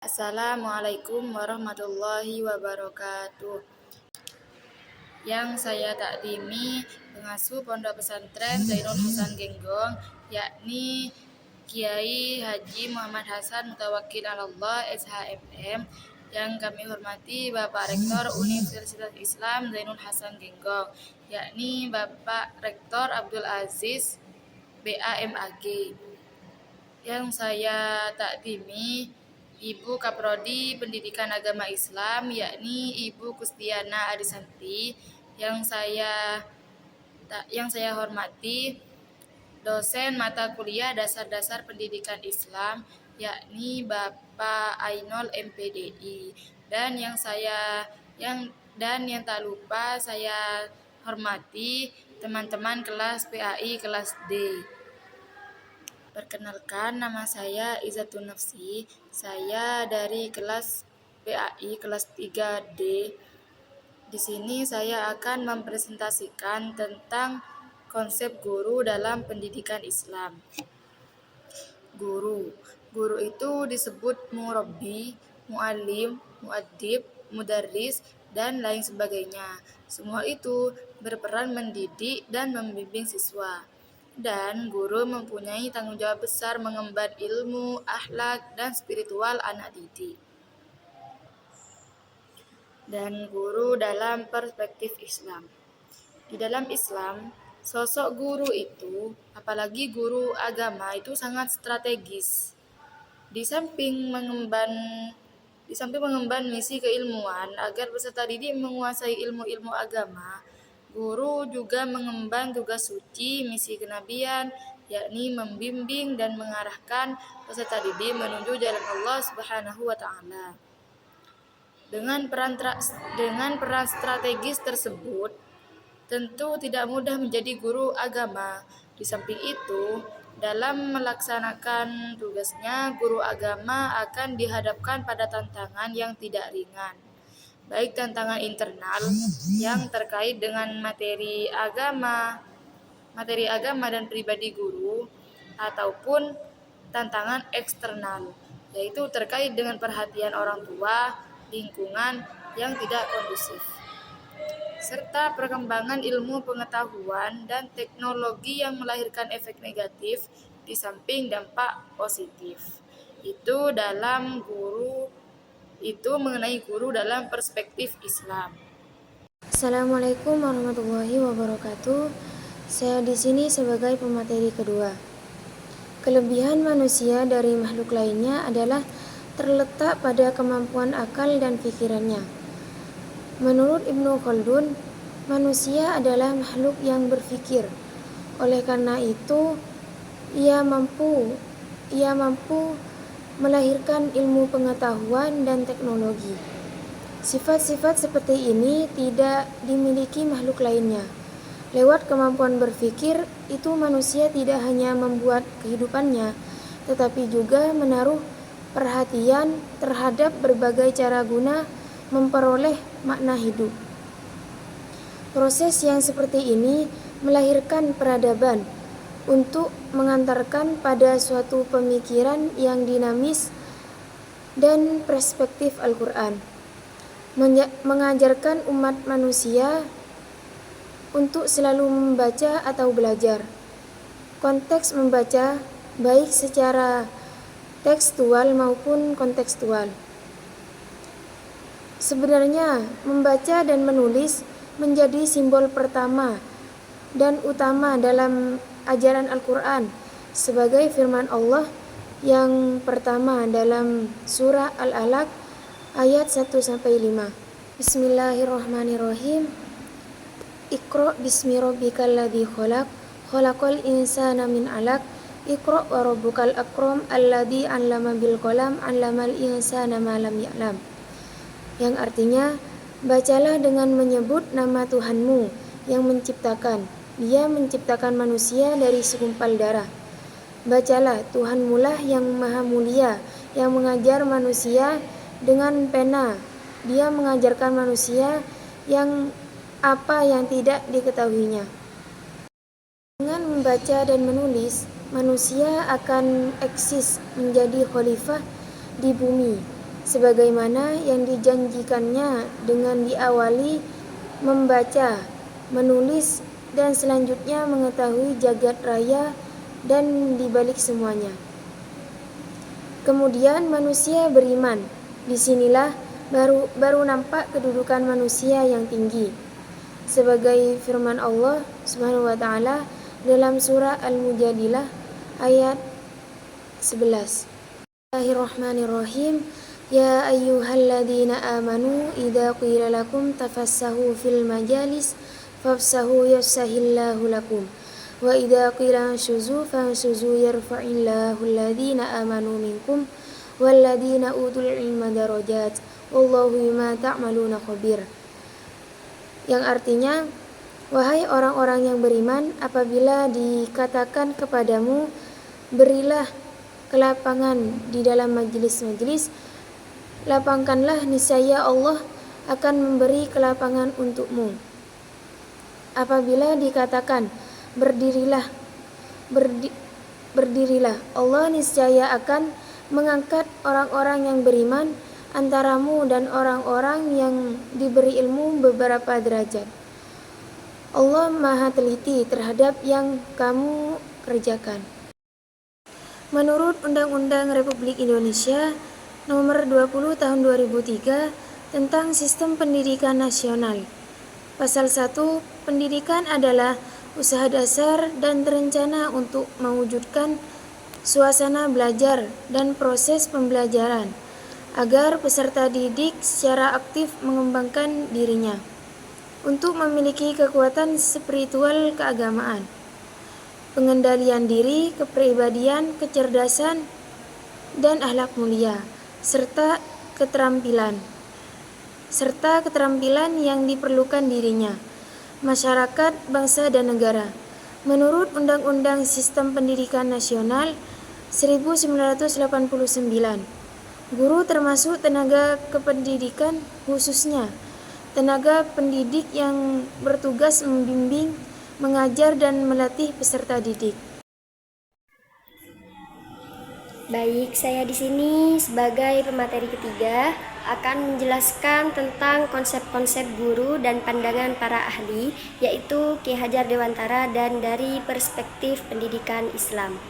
Assalamualaikum warahmatullahi wabarakatuh. Yang saya takdimi pengasuh Pondok Pesantren Zainul Hasan Genggong, yakni Kiai Haji Muhammad Hasan Mutawakkil Allah SHMM, yang kami hormati Bapak Rektor Universitas Islam Zainul Hasan Genggong, yakni Bapak Rektor Abdul Aziz BAMAG. Yang saya takdimi Ibu Kaprodi Pendidikan Agama Islam, yakni Ibu Kustiana Adisanti. Yang saya hormati dosen mata kuliah dasar-dasar pendidikan Islam, yakni Bapak Ainul MPDI. Dan yang tak lupa saya hormati teman-teman kelas PAI kelas D. Perkenalkan, nama saya Izzatun Nafsi. Saya dari kelas PAI kelas 3D. Di sini saya akan mempresentasikan tentang konsep guru dalam pendidikan Islam. Guru itu disebut murabbi, muallim, muaddib, mudarris, dan lain sebagainya. Semua itu berperan mendidik dan membimbing siswa. Dan guru mempunyai tanggung jawab besar mengemban ilmu, akhlak, dan spiritual anak didik. Dan guru dalam perspektif Islam. Di dalam Islam, sosok guru itu, apalagi guru agama, itu sangat strategis. Di samping mengemban misi keilmuan agar peserta didik menguasai ilmu-ilmu agama, guru juga mengemban tugas suci misi kenabian, yakni membimbing dan mengarahkan peserta didik menuju jalan Allah Subhanahu wa Ta'ala. Dengan peran strategis tersebut, tentu tidak mudah menjadi guru agama. Di samping itu, dalam melaksanakan tugasnya, guru agama akan dihadapkan pada tantangan yang tidak ringan, baik tantangan internal yang terkait dengan materi agama dan pribadi guru, ataupun tantangan eksternal, yaitu terkait dengan perhatian orang tua, lingkungan yang tidak kondusif, serta perkembangan ilmu pengetahuan dan teknologi yang melahirkan efek negatif di samping dampak positif. Itu mengenai guru dalam perspektif Islam. Assalamualaikum warahmatullahi wabarakatuh. Saya di sini sebagai pemateri kedua. Kelebihan manusia dari makhluk lainnya adalah terletak pada kemampuan akal dan pikirannya. Menurut Ibnu Khaldun, manusia adalah makhluk yang berpikir. Oleh karena itu, ia mampu melahirkan ilmu pengetahuan dan teknologi. Sifat-sifat seperti ini tidak dimiliki makhluk lainnya. Lewat kemampuan berpikir, itu manusia tidak hanya membuat kehidupannya, tetapi juga menaruh perhatian terhadap berbagai cara guna memperoleh makna hidup. Proses yang seperti ini melahirkan peradaban untuk mengantarkan pada suatu pemikiran yang dinamis dan perspektif Al-Quran. Mengajarkan umat manusia untuk selalu membaca atau belajar. Konteks membaca baik secara tekstual maupun kontekstual. Sebenarnya membaca dan menulis menjadi simbol pertama dan utama dalam ajaran Al-Quran, sebagai firman Allah yang pertama dalam surah Al-Alaq ayat 1-5. Bismillahirrahmanirrahim. Iqra bismi rabbikal ladzi khalaq, khalaqal insana min 'alaq, Iqra wa rabbukal akram alladzi 'allama bil qalam 'allamal insana ma lam ya'lam. Yang artinya, bacalah dengan menyebut nama Tuhanmu yang menciptakan. Dia menciptakan manusia dari segumpal darah. Bacalah, Tuhanmu lah yang maha mulia, yang mengajar manusia dengan pena. Dia mengajarkan manusia apa yang tidak diketahuinya. Dengan membaca dan menulis, manusia akan eksis menjadi khalifah di bumi. sebagaimana yang dijanjikannya dengan diawali membaca, menulis, dan selanjutnya mengetahui jagat raya dan dibalik semuanya. Kemudian manusia beriman. Disinilah baru nampak kedudukan manusia yang tinggi. Sebagai firman Allah Subhanahu wa taala dalam surah Al-Mujadilah ayat 11. Bismillahirrahmanirrahim. Ya ayyuhalladzina amanu idza qila lakum tafassahu fil majalis fafsahu yafsahillahu lakum wa idza qila anshuzu fanshuzu yarfa'illahu alladzina amanu minkum walladzina utul ilma darajat wallahu bima ta'maluna khabir. Yang artinya, wahai orang-orang yang beriman, apabila dikatakan kepadamu berilah kelapangan di dalam majelis-majelis, lapangkanlah, niscaya Allah akan memberi kelapangan untukmu. Apabila dikatakan berdirilah, Allah niscaya akan mengangkat orang-orang yang beriman antaramu dan orang-orang yang diberi ilmu beberapa derajat. Allah Maha teliti terhadap yang kamu kerjakan. Menurut Undang-Undang Republik Indonesia Nomor 20 Tahun 2003 tentang Sistem Pendidikan Nasional, Pasal 1, pendidikan adalah usaha dasar dan terencana untuk mewujudkan suasana belajar dan proses pembelajaran agar peserta didik secara aktif mengembangkan dirinya untuk memiliki kekuatan spiritual keagamaan, pengendalian diri, kepribadian, kecerdasan, dan akhlak mulia, serta keterampilan yang diperlukan dirinya, masyarakat, bangsa, dan negara. Menurut Undang-Undang Sistem Pendidikan Nasional 1989, guru termasuk tenaga kependidikan, khususnya tenaga pendidik yang bertugas membimbing, mengajar, dan melatih peserta didik. Baik, saya di sini sebagai pemateri ketiga akan menjelaskan tentang konsep-konsep guru dan pandangan para ahli, yaitu Ki Hajar Dewantara dan dari perspektif pendidikan Islam.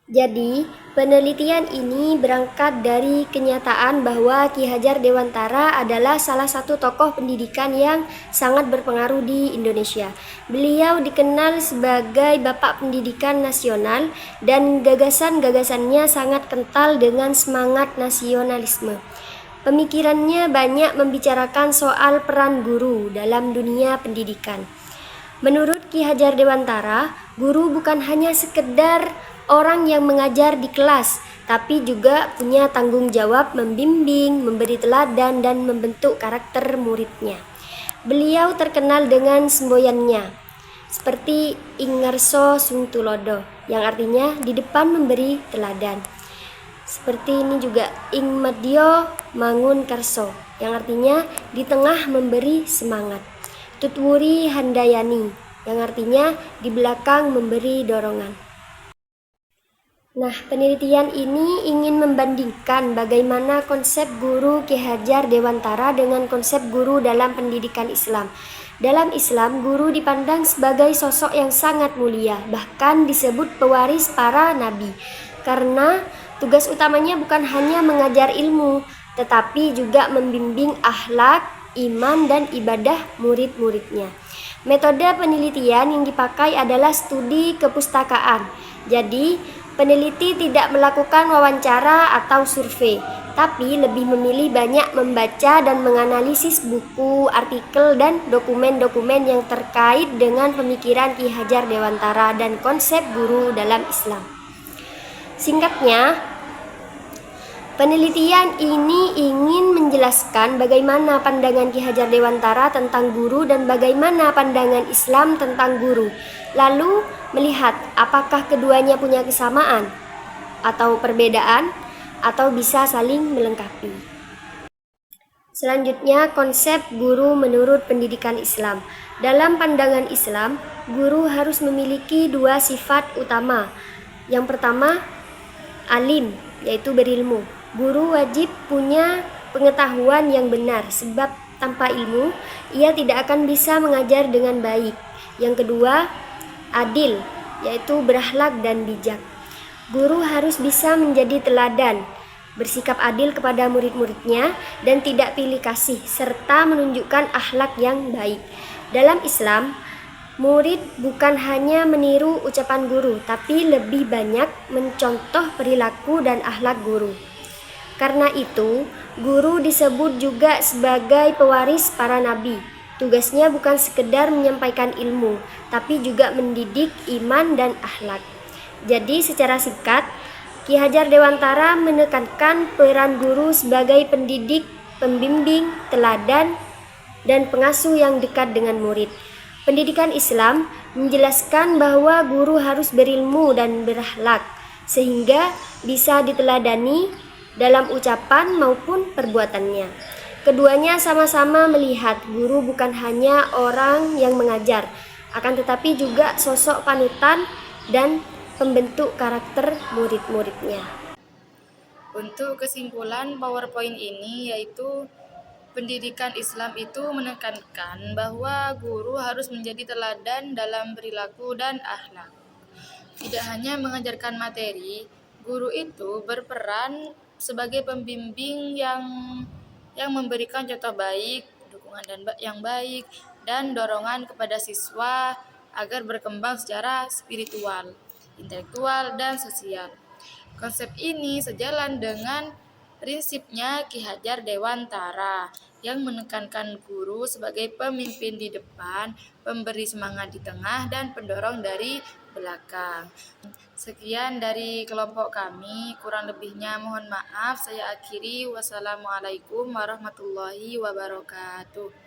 Jadi, penelitian ini berangkat dari kenyataan bahwa Ki Hajar Dewantara adalah salah satu tokoh pendidikan yang sangat berpengaruh di Indonesia. Beliau dikenal sebagai Bapak Pendidikan Nasional dan gagasan-gagasannya sangat kental dengan semangat nasionalisme. Pemikirannya banyak membicarakan soal peran guru dalam dunia pendidikan. Menurut Ki Hajar Dewantara, guru bukan hanya sekedar orang yang mengajar di kelas, tapi juga punya tanggung jawab membimbing, memberi teladan, dan membentuk karakter muridnya. Beliau terkenal dengan semboyannya, seperti Ingarso Sung Tulodo, yang artinya di depan memberi teladan. Seperti ini juga Ing Madyo Mangun Karso, yang artinya di tengah memberi semangat. Tutwuri Handayani, yang artinya di belakang memberi dorongan. Nah, penelitian ini ingin membandingkan bagaimana konsep guru Ki Hajar Dewantara dengan konsep guru dalam pendidikan Islam. Dalam Islam, guru dipandang sebagai sosok yang sangat mulia, bahkan disebut pewaris para nabi, karena tugas utamanya bukan hanya mengajar ilmu, tetapi juga membimbing akhlak, iman, dan ibadah murid-muridnya. Metode penelitian yang dipakai adalah studi kepustakaan. Jadi, peneliti tidak melakukan wawancara atau survei, tapi lebih memilih banyak membaca dan menganalisis buku, artikel, dan dokumen-dokumen yang terkait dengan pemikiran Ki Hajar Dewantara dan konsep guru dalam Islam. Singkatnya, penelitian ini ingin menjelaskan bagaimana pandangan Ki Hajar Dewantara tentang guru dan bagaimana pandangan Islam tentang guru. Lalu melihat apakah keduanya punya kesamaan atau perbedaan atau bisa saling melengkapi. Selanjutnya, konsep guru menurut pendidikan Islam. Dalam pandangan Islam, guru harus memiliki dua sifat utama. Yang pertama, alim, yaitu berilmu. Guru wajib punya pengetahuan yang benar, sebab tanpa ilmu ia tidak akan bisa mengajar dengan baik. Yang kedua, adil, yaitu berakhlak dan bijak. Guru harus bisa menjadi teladan, bersikap adil kepada murid-muridnya dan tidak pilih kasih, serta menunjukkan akhlak yang baik. Dalam Islam, murid bukan hanya meniru ucapan guru, tapi lebih banyak mencontoh perilaku dan akhlak guru. Karena itu, guru disebut juga sebagai pewaris para nabi. Tugasnya bukan sekedar menyampaikan ilmu, tapi juga mendidik iman dan akhlak. Jadi secara singkat, Ki Hajar Dewantara menekankan peran guru sebagai pendidik, pembimbing, teladan, dan pengasuh yang dekat dengan murid. Pendidikan Islam menjelaskan bahwa guru harus berilmu dan berakhlak, sehingga bisa diteladani dalam ucapan maupun perbuatannya. Keduanya sama-sama melihat guru bukan hanya orang yang mengajar, akan tetapi juga sosok panutan dan pembentuk karakter murid-muridnya. Untuk kesimpulan PowerPoint ini yaitu pendidikan Islam itu menekankan bahwa guru harus menjadi teladan dalam perilaku dan akhlak. Tidak hanya mengajarkan materi, guru itu berperan sebagai pembimbing yang memberikan contoh baik, dukungan yang baik, dan dorongan kepada siswa agar berkembang secara spiritual, intelektual, dan sosial. Konsep ini sejalan dengan prinsipnya Ki Hajar Dewantara yang menekankan guru sebagai pemimpin di depan, pemberi semangat di tengah, dan pendorong dari belakang. Sekian dari kelompok kami, kurang lebihnya mohon maaf. Saya akhiri. Wassalamualaikum warahmatullahi wabarakatuh.